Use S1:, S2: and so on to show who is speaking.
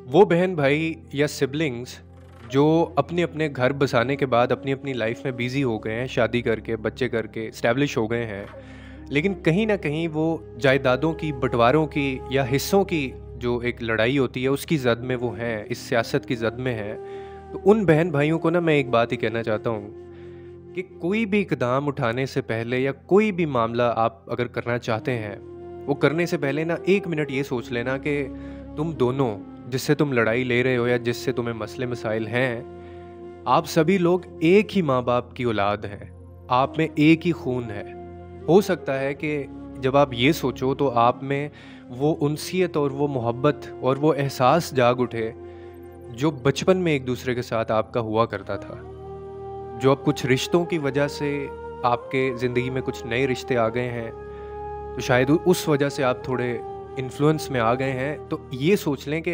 S1: वो बहन भाई या सिबलिंग्स जो अपने अपने घर बसाने के बाद अपनी अपनी लाइफ में बिजी हो गए हैं, शादी करके बच्चे करके इस्टेब्लिश हो गए हैं, लेकिन कहीं ना कहीं वो जायदादों की, बंटवारों की या हिस्सों की जो एक लड़ाई होती है उसकी जद में वो हैं, इस सियासत की जद में हैं। तो उन बहन भाइयों को ना मैं एक बात ही कहना चाहता हूँ कि कोई भी इकदाम उठाने से पहले या कोई भी मामला आप अगर करना चाहते हैं, वो करने से पहले ना 1 मिनट ये सोच लेना कि तुम दोनों, जिससे तुम लड़ाई ले रहे हो या जिससे तुम्हें मसले मसाइल हैं, आप सभी लोग एक ही माँ बाप की औलाद हैं। आप में एक ही खून है। हो सकता है कि जब आप ये सोचो तो आप में वो उनसियत और वो मोहब्बत और वो एहसास जाग उठे जो बचपन में एक दूसरे के साथ आपका हुआ करता था। जो अब कुछ रिश्तों की वजह से आपके ज़िंदगी में कुछ नए रिश्ते आ गए हैं, तो शायद उस वजह से आप थोड़े इन्फ्लुएंस में आ गए हैं। तो ये सोच लें कि